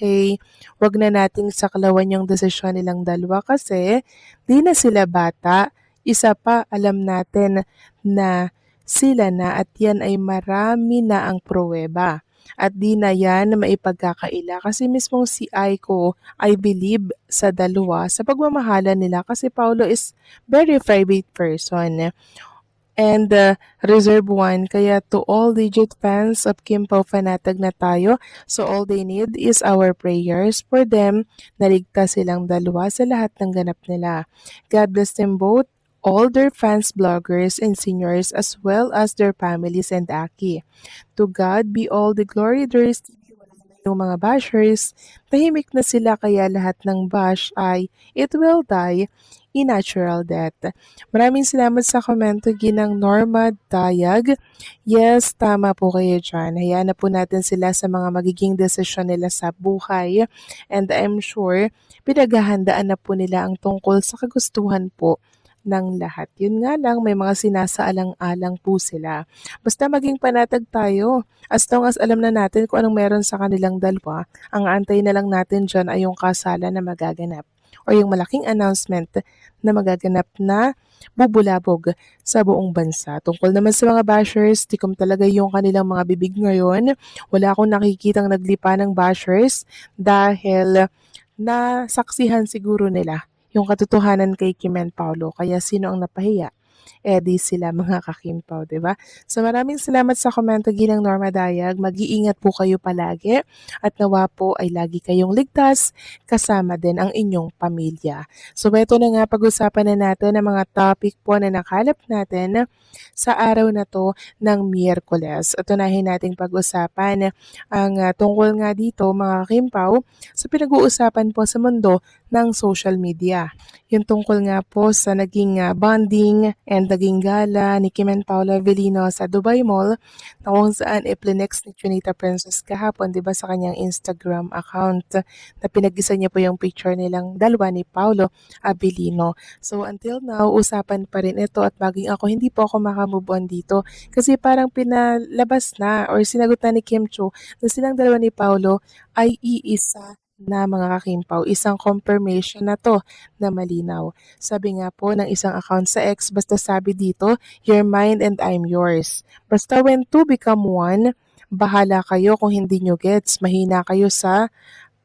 Okay, 'wag na nating saklawan yung desisyon nilang dalawa kasi 'di na sila bata. Isa pa, alam natin na sila na at yan ay marami na ang pruweba at 'di na yan maipagkakaila kasi mismong si Aiko, I believe sa dalawa sa pagmamahalan nila kasi Paolo is very private person and reserve one. Kaya to all legit fans of Kim Pao Fanatag na tayo, so all they need is our prayers for them na ligtas silang dalawa sa lahat ng ganap nila. God bless them both, all their fans, bloggers, and seniors, as well as their families and Aki. To God be all the glory. There is yung mga bashers, tahimik na sila kaya lahat ng bash ay it will die in natural death. Maraming salamat sa komento ginang Norma Dayag. Yes, tama po kayo dyan. Hayaan na po natin sila sa mga magiging desisyon nila sa buhay. And I'm sure pinaghahandaan na po nila ang tungkol sa kagustuhan po ng lahat. Yun nga lang, may mga sinasaalang-alang po sila. Basta maging panatag tayo. As long as alam na natin kung anong meron sa kanilang dalawa, ang antay na lang natin dyan ay yung kasalan na magaganap or yung malaking announcement na magaganap na bubulabog sa buong bansa. Tungkol naman sa mga bashers, tikom talaga yung kanilang mga bibig ngayon. Wala akong nakikitang naglipa ng bashers dahil nasaksihan siguro nila yung katotohanan kay Kim and Paolo. Kaya sino ang napahiya? Di sila mga kakimpaw, di ba? So maraming salamat sa komento ginang Norma Dayag. Mag-iingat po kayo palagi at nawa po ay lagi kayong ligtas kasama din ang inyong pamilya. So ito na nga pag-usapan na natin ang mga topic po na nakalap natin sa araw na to ng Miyerkules. At unahin nating pag-usapan ang tungkol nga dito mga kakimpaw sa pinag-uusapan po sa mundo ng social media. Yung tungkol nga po sa naging bonding and naging gala ni Kim and Paolo Avellino sa Dubai Mall na kung saan iplenex ni Chinita Princess kahapon, di ba, sa kanyang Instagram account na pinag-isa niya po yung picture nilang dalawa ni Paolo Avellino. So until now, usapan pa rin ito at maging ako, hindi po ako makamove on dito kasi parang pinalabas na or sinagot na ni Kim Cho na silang dalawa ni Paolo ay iisa na mga kakimpaw. Isang confirmation na to na malinaw. Sabi nga po ng isang account sa X, basta sabi dito, you're mine and I'm yours. Basta when two become one, bahala kayo kung hindi nyo gets. Mahina kayo sa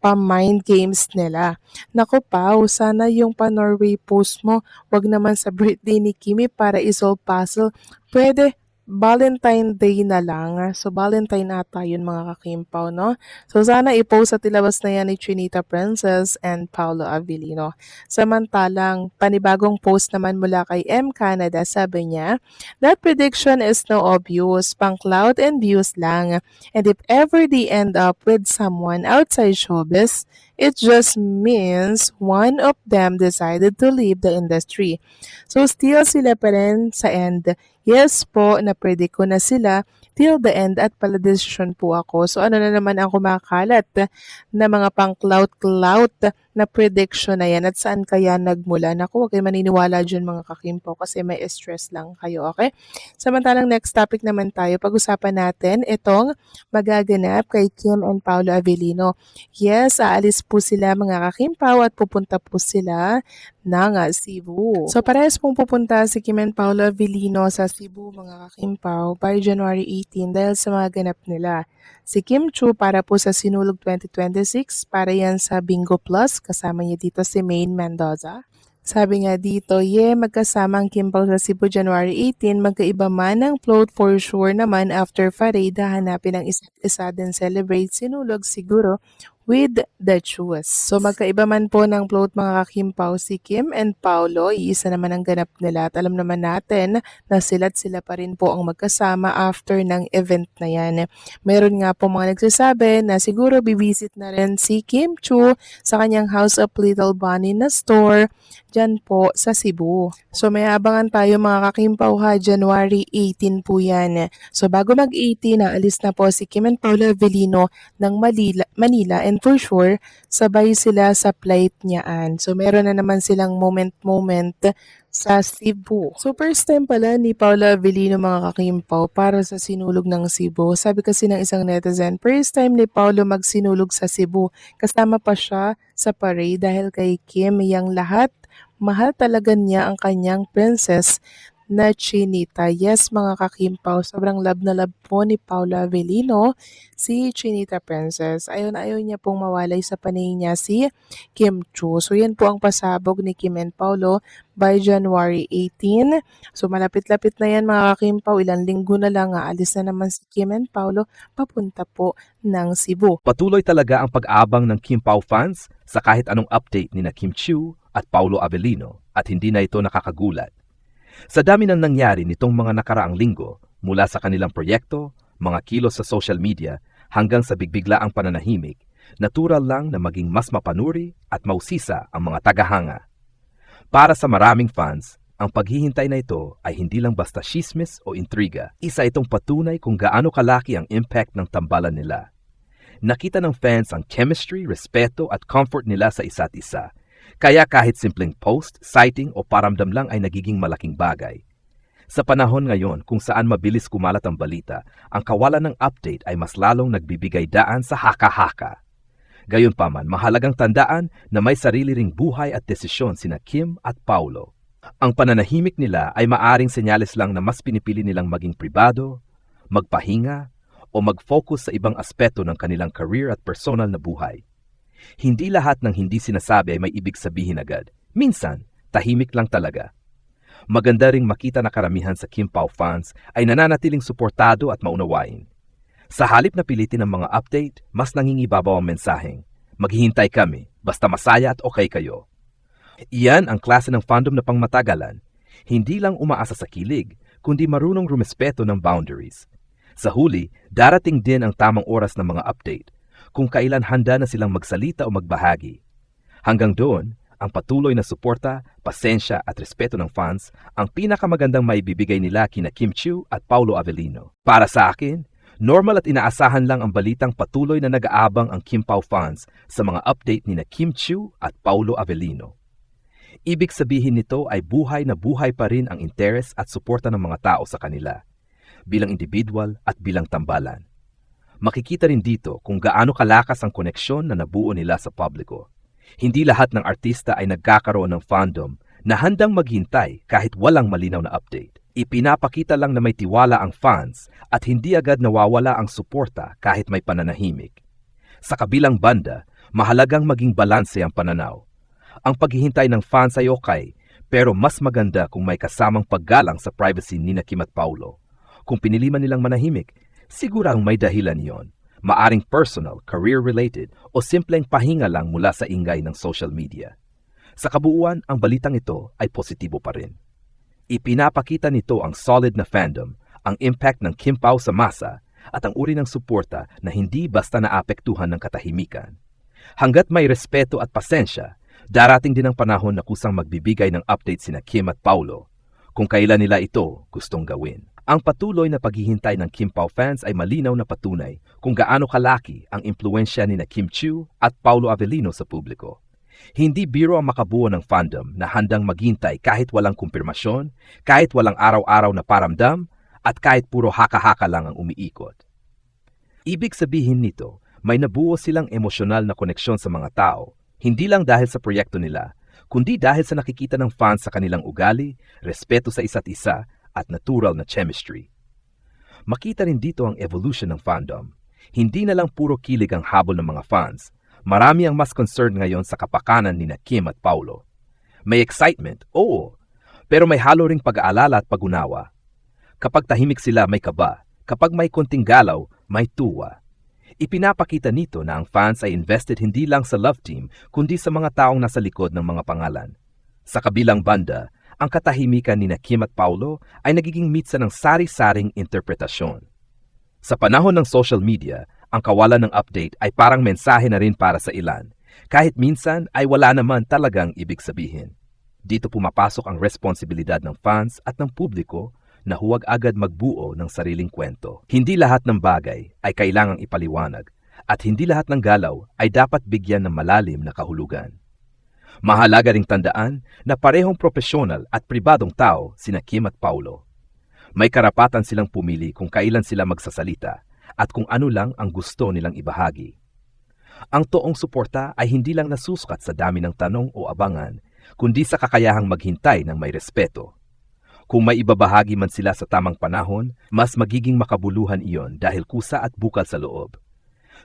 pa-mind games nila. Naku Pao, sana yung pa-Norway post mo, wag naman sa birthday ni Kimi para isolve puzzle. Pwede, Valentine Day na lang. So, Valentine ata yun mga kakimpaw, no? So, sana i-post at ilabas na yan ni Chinita Princess and Paolo Avellino. Samantalang, panibagong post naman mula kay M. Canada, sabi niya, that prediction is no obvious, pang cloud and views lang. And if ever they end up with someone outside showbiz, it just means one of them decided to leave the industry. So, still sila pa rin sa end. Yes po, na-predict ko na sila till the end at pala-decision po ako. So ano na naman ang kumakalat na mga pang-clout na prediction na yan at saan kaya nagmula? Naku, huwag kayo maniniwala dyan mga kakimpo kasi may stress lang kayo, okay? Samantalang next topic naman tayo, pag-usapan natin itong magaganap kay Kim and Paolo Avellino. Yes, aalis po sila mga kakimpaw at pupunta po sila ng Cebu. So parehas pong pupunta si Kim and Paolo Avellino sa Cebu mga kakimpaw by January 18 dahil sa mga ganap nila. Si Kim Chu para po sa Sinulog 2026 para yan sa Bingo Plus kasama niya dito si Maine Mendoza. Sabi nga dito, magkasama ang Kim Pao sa Cebu January 18, magkaiba man ang float for sure naman after parade, hanapin ang isa't isa din celebrate sinulog siguro with the choice. So magkaiba man po ng float mga kakimpaw si Kim and Paolo, iisa naman ang ganap nila at alam naman natin na sila't sila pa rin po ang magkasama after ng event na yan. Meron nga po mga nagsasabi na siguro bibisit na rin si Kim Chu sa kanyang House of Little Bunny na store dyan po sa Cebu. So may abangan tayo mga kakimpaw ha, January 18 po yan. So bago mag-18, naalis na po si Kim and Paolo Avellino ng Manila and for sure, sabay sila sa flight niyaan. So meron na naman silang moment sa Cebu. So first time pala ni Paula Avellino mga kakimpaw para sa sinulog ng Cebu. Sabi kasi ng isang netizen, first time ni Paolo magsinulog sa Cebu. Kasama pa siya sa parade dahil kay Kim yang lahat. Mahal talaga niya ang kanyang princess na Chinita. Yes mga kakimpaw, sobrang love na love po ni Paula Avellino si Chinita Princess. Ayaw na ayaw niya pong mawalay sa paningin niya si Kim Chu. So yan po ang pasabog ni Kim and Paulo by January 18. So malapit-lapit na yan mga kakimpaw, ilang linggo na lang aalis na naman si Kim and Paulo papunta po ng Cebu. Patuloy talaga ang pag-aabang ng Kim Pao fans sa kahit anong update ni na Kim Chiu at Paulo Avellino at hindi na ito nakakagulat. Sa dami ng nangyari nitong mga nakaraang linggo mula sa kanilang proyekto, mga kilos sa social media hanggang sa bigbiglaang pananahimik, natural lang na maging mas mapanuri at mausisa ang mga tagahanga. Para sa maraming fans, ang paghihintay na ito ay hindi lang basta chismis o intriga. Isa itong patunay kung gaano kalaki ang impact ng tambalan nila. Nakita ng fans ang chemistry, respeto at comfort nila sa isa't isa. Kaya kahit simpleng post, citing o paramdam lang ay nagiging malaking bagay. Sa panahon ngayon kung saan mabilis kumalat ang balita, ang kawalan ng update ay mas lalong nagbibigay daan sa haka-haka. Gayunpaman, mahalagang tandaan na may sarili ring buhay at desisyon sina Kim at Paulo. Ang pananahimik nila ay maaring senyales lang na mas pinipili nilang maging pribado, magpahinga, o mag-focus sa ibang aspeto ng kanilang career at personal na buhay. Hindi lahat ng hindi sinasabi ay may ibig sabihin agad. Minsan, tahimik lang talaga. Maganda ring makita na karamihan sa Kim Pao fans ay nananatiling suportado at maunawain. Sa halip na pilitin ang mga update, mas nangingibabaw ang mensaheng. Maghihintay kami, basta masaya at okay kayo. Iyan ang klase ng fandom na pangmatagalan. Hindi lang umaasa sa kilig, kundi marunong rumespeto ng boundaries. Sa huli, darating din ang tamang oras ng mga update, kung kailan handa na silang magsalita o magbahagi. Hanggang doon, ang patuloy na suporta, pasensya at respeto ng fans ang pinakamagandang maibibigay nila kina Kim Chiu at Paulo Avellino. Para sa akin, normal at inaasahan lang ang balitang patuloy na nag-aabang ang Kim Pao fans sa mga update ni na Kim Chiu at Paulo Avellino. Ibig sabihin nito ay buhay na buhay pa rin ang interes at suporta ng mga tao sa kanila, bilang individual at bilang tambalan. Makikita rin dito kung gaano kalakas ang koneksyon na nabuo nila sa publiko. Hindi lahat ng artista ay nagkakaroon ng fandom na handang maghintay kahit walang malinaw na update. Ipinapakita lang na may tiwala ang fans at hindi agad nawawala ang suporta kahit may pananahimik. Sa kabilang banda, mahalagang maging balanse ang pananaw. Ang paghihintay ng fans ay okay, pero mas maganda kung may kasamang paggalang sa privacy ni na Kim at Paulo. Kung pinili man nilang manahimik, sigurang may dahilan yon, maaring personal, career-related o simpleng pahinga lang mula sa ingay ng social media. Sa kabuuan, ang balitang ito ay positibo pa rin. Ipinapakita nito ang solid na fandom, ang impact ng Kim Pao sa masa at ang uri ng suporta na hindi basta naapektuhan ng katahimikan. Hanggat may respeto at pasensya, darating din ang panahon na kusang magbibigay ng update sina Kim at Paulo kung kailan nila ito gustong gawin. Ang patuloy na paghihintay ng Kim Pao fans ay malinaw na patunay kung gaano kalaki ang impluensya ni na Kim Chiu at Paulo Avellino sa publiko. Hindi biro ang makabuo ng fandom na handang maghintay kahit walang kumpirmasyon, kahit walang araw-araw na paramdam, at kahit puro haka-haka lang ang umiikot. Ibig sabihin nito, may nabuo silang emosyonal na koneksyon sa mga tao, hindi lang dahil sa proyekto nila, kundi dahil sa nakikita ng fans sa kanilang ugali, respeto sa isa't isa, at natural na chemistry. Makita rin dito ang evolution ng fandom. Hindi na lang puro kilig ang habol ng mga fans. Marami ang mas concerned ngayon sa kapakanan ni na Kim at Paulo. May excitement, oo, pero may halo ring pag-aalala at pag-unawa. Kapag tahimik sila, may kaba. Kapag may konting galaw, may tuwa. Ipinapakita nito na ang fans ay invested hindi lang sa love team, kundi sa mga taong nasa likod ng mga pangalan. Sa kabilang banda, ang katahimikan ni na Kim at Paulo ay nagiging mitsa ng sari-saring interpretasyon. Sa panahon ng social media, ang kawalan ng update ay parang mensahe na rin para sa ilan, kahit minsan ay wala naman talagang ibig sabihin. Dito pumapasok ang responsibilidad ng fans at ng publiko na huwag agad magbuo ng sariling kwento. Hindi lahat ng bagay ay kailangang ipaliwanag at hindi lahat ng galaw ay dapat bigyan ng malalim na kahulugan. Mahalaga ring tandaan na parehong profesional at pribadong tao sina Kim at Paulo. May karapatan silang pumili kung kailan sila magsasalita at kung ano lang ang gusto nilang ibahagi. Ang toong suporta ay hindi lang nasusukat sa dami ng tanong o abangan, kundi sa kakayahang maghintay ng may respeto. Kung may ibabahagi man sila sa tamang panahon, mas magiging makabuluhan iyon dahil kusa at bukal sa loob.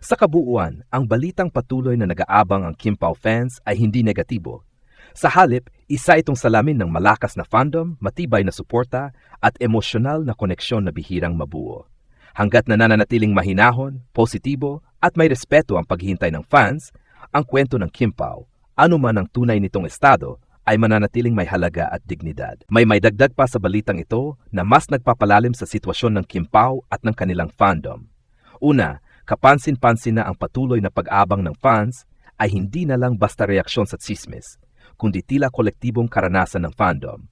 Sa kabuuan, ang balitang patuloy na nag-aabang ang Kim Pao fans ay hindi negatibo. Sa halip, isa itong salamin ng malakas na fandom, matibay na suporta, at emosyonal na koneksyon na bihirang mabuo. Hanggat nananatiling mahinahon, positibo, at may respeto ang paghihintay ng fans, ang kwento ng Kim Pao, anuman ang tunay nitong estado, ay mananatiling may halaga at dignidad. May dagdag pa sa balitang ito na mas nagpapalalim sa sitwasyon ng Kim Pao at ng kanilang fandom. Una, kapansin-pansin na ang patuloy na pag-abang ng fans ay hindi na lang basta reaksyon sa tsismis, kundi tila kolektibong karanasan ng fandom.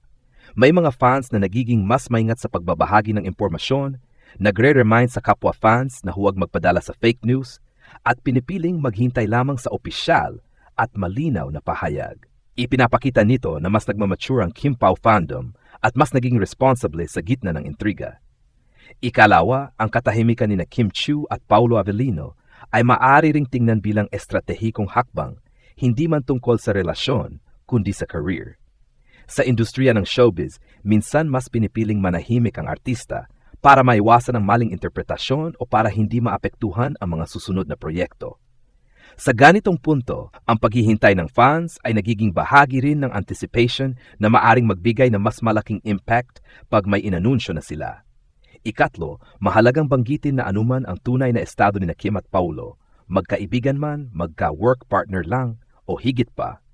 May mga fans na nagiging mas maingat sa pagbabahagi ng impormasyon, nagre-remind sa kapwa fans na huwag magpadala sa fake news, at pinipiling maghintay lamang sa opisyal at malinaw na pahayag. Ipinapakita nito na mas nagmamature ang Kim Pao fandom at mas naging responsable sa gitna ng intriga. Ikalawa, ang katahimikan ni Kim Chiu at Paulo Avellino ay maaari ring tingnan bilang estratehikong hakbang, hindi man tungkol sa relasyon, kundi sa career. Sa industriya ng showbiz, minsan mas pinipiling manahimik ang artista para maiwasan ang maling interpretasyon o para hindi maapektuhan ang mga susunod na proyekto. Sa ganitong punto, ang paghihintay ng fans ay nagiging bahagi rin ng anticipation na maaring magbigay ng mas malaking impact pag may inanunsyo na sila. Ikatlo, mahalagang banggitin na anuman ang tunay na estado ni Kim at Paulo, magkaibigan man, magka-work partner lang, o higit pa.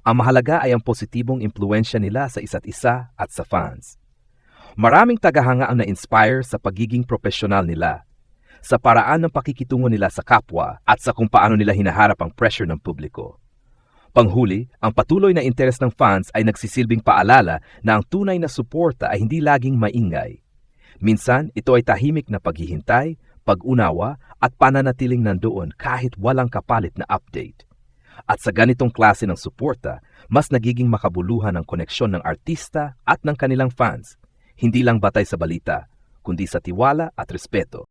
Ang mahalaga ay ang positibong impluensya nila sa isa't isa at sa fans. Maraming tagahanga ang na-inspire sa pagiging profesional nila, sa paraan ng pakikitungo nila sa kapwa at sa kung paano nila hinaharap ang pressure ng publiko. Panghuli, ang patuloy na interes ng fans ay nagsisilbing paalala na ang tunay na suporta ay hindi laging maingay. Minsan, ito ay tahimik na paghihintay, pag-unawa at pananatiling nandoon kahit walang kapalit na update. At sa ganitong klase ng suporta, mas nagiging makabuluhan ang koneksyon ng artista at ng kanilang fans, hindi lang batay sa balita, kundi sa tiwala at respeto.